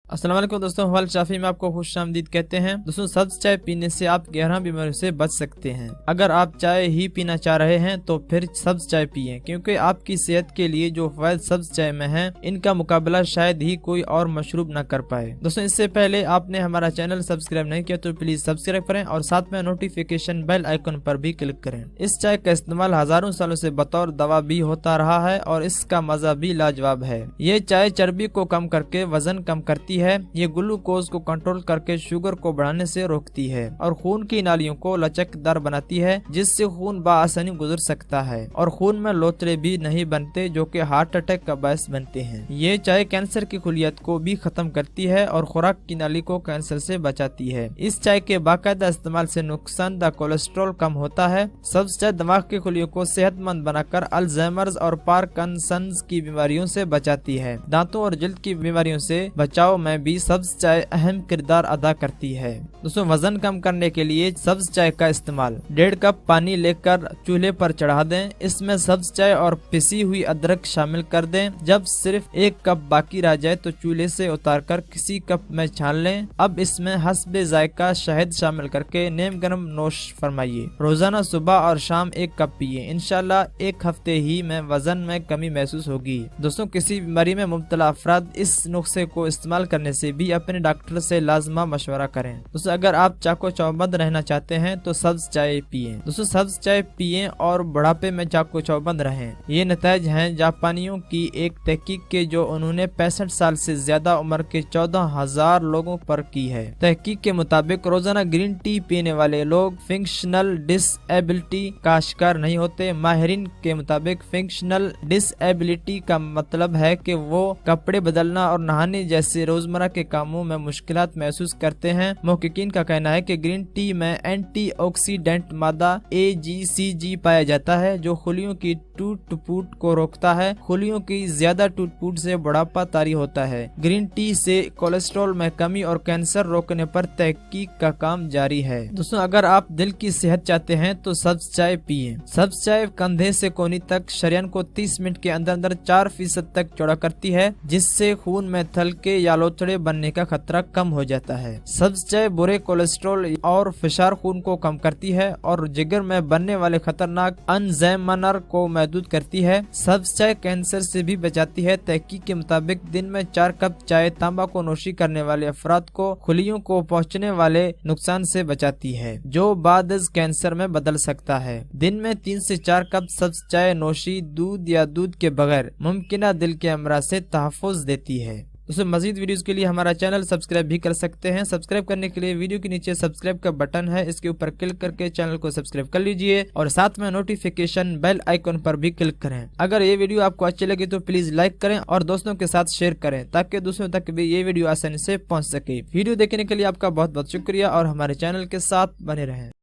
अस्सलाम वालेकुम दोस्तों, हवाल शाफी में आपको खुश आमदीद कहते हैं। दोस्तों, सब्ज चाय पीने से आप 11 बीमारियों से बच सकते हैं। अगर आप चाय ही पीना चाह रहे हैं तो फिर सब्ज चाय पिएं, क्योंकि आपकी सेहत के लिए जो फायदे सब्ज चाय में हैं, इनका मुकाबला शायद ही कोई और मशरूब न कर पाए। दोस्तों, इससे पहले आपने हमारा चैनल सब्सक्राइब नहीं किया तो प्लीज सब्सक्राइब करें और साथ में नोटिफिकेशन बेल आइकन पर भी क्लिक करें। इस चाय का इस्तेमाल हजारों सालों से बतौर दवा भी होता रहा है और इसका मजा भी लाजवाब है। ये चाय चर्बी को कम करके वजन कम करती है। ये ग्लूकोज को कंट्रोल करके शुगर को बढ़ाने से रोकती है और खून की नालियों को लचकदार बनाती है, जिससे खून बआसानी गुजर सकता है और खून में लोथड़े भी नहीं बनते जो कि हार्ट अटैक का बायस बनते हैं। ये चाय कैंसर की खुलियत को भी खत्म करती है और खुराक की नाली को कैंसर से बचाती है। इस चाय के बाकायदा इस्तेमाल से नुकसानदा कोलेस्ट्रॉल कम होता है। सब्ज चाय दिमाग की खुलियों को सेहतमंद बनाकर अल्जाइमर्स और पार्किंसंस की बीमारियों से बचाती है। दांतों और जल्द की बीमारियों से बचाव में भी सब्ज चाय अहम किरदार अदा करती है। दोस्तों, वजन कम करने के लिए सब्ज चाय का इस्तेमाल 1.5 कप पानी लेकर चूल्हे पर चढ़ा दें। इसमें सब्ज चाय और पिसी हुई अदरक शामिल कर दें। जब सिर्फ 1 कप बाकी रह जाए तो चूल्हे से उतारकर किसी कप में छान लें। अब इसमें हस्बे जायका शहद शामिल करके नेम गरम नोश फरमाइए। रोजाना सुबह और शाम 1 कप पिए। इंशाल्लाह 1 हफ्ते ही में वजन में कमी महसूस होगी। दोस्तों, किसी बीमारी में मुब्तला अफराद इस नुस्खे को इस्तेमाल करने से भी अपने डॉक्टर से लाजमा मशवरा करें। दोस्तों, अगर आप चाको चौबंद रहना चाहते हैं तो सब्ज चाय पिए। दोस्तों, सब्ज चाय पिए और बुढ़ापे में चाको चौबंद रहें। ये नताइज हैं जापानियों की एक तहकीक के, जो उन्होंने 65 साल से ज्यादा उम्र के 14,000 लोगों पर की है। तहकीक के मुताबिक रोजाना ग्रीन टी पीने वाले लोग फंक्शनल डिसएबिलिटी का शिकार नहीं होते। माहिरीन के मुताबिक फंक्शनल डिसएबिलिटी का मतलब है कि वो कपड़े बदलना और नहाने जैसे रोजमर्रा के कामों में मुश्किलात महसूस करते हैं। मुहक्किकीन का कहना है कि ग्रीन टी में एंटीऑक्सीडेंट मादा AGCG पाया जाता है, जो खुलियों की टूट फूट को रोकता है। खुलियों की ज्यादा टूट फूट से बुढ़ापा तारी होता है। ग्रीन टी से कोलेस्ट्रॉल में कमी और कैंसर रोकने पर तहकीक का काम जारी है। दोस्तों, अगर आप दिल की सेहत चाहते हैं तो सब्ज चाय पिए। सब्ज चाय कंधे से कोहनी तक शरीर को 30 मिनट के अंदर अंदर 4% तक चौड़ा करती है, जिससे खून में थलके या लोथड़े बनने का खतरा कम हो जाता है। सब्ज चाय बुरे कोलेस्ट्रॉल और फिशार खून को कम करती है और जिगर में बनने वाले खतरनाक अल्जाइमर को महदूद करती है। सब्ज चाय कैंसर से भी बचाती है। तहकीक के मुताबिक दिन में 4 कप चाय तंबाकू नोशी करने वाले अफराद को खुलियों को पहुंचने वाले नुकसान से बचाती है, जो बाद कैंसर में बदल सकता है। दिन में 3 से 4 कप सब्ज चाय नोशी दूध या दूध के बगैर मुमकिन दिल के अमराज से तहफ़्फ़ुज़ देती है। दोस्तों, मजीद वीडियोस के लिए हमारा चैनल सब्सक्राइब भी कर सकते हैं। सब्सक्राइब करने के लिए वीडियो के नीचे सब्सक्राइब का बटन है, इसके ऊपर क्लिक करके चैनल को सब्सक्राइब कर लीजिए और साथ में नोटिफिकेशन बेल आइकन पर भी क्लिक करें। अगर ये वीडियो आपको अच्छी लगी तो प्लीज लाइक करें और दोस्तों के साथ शेयर करें, ताकि दूसरों तक भी ये वीडियो आसानी से पहुँच सके। वीडियो देखने के लिए आपका बहुत बहुत शुक्रिया और हमारे चैनल के साथ बने रहें।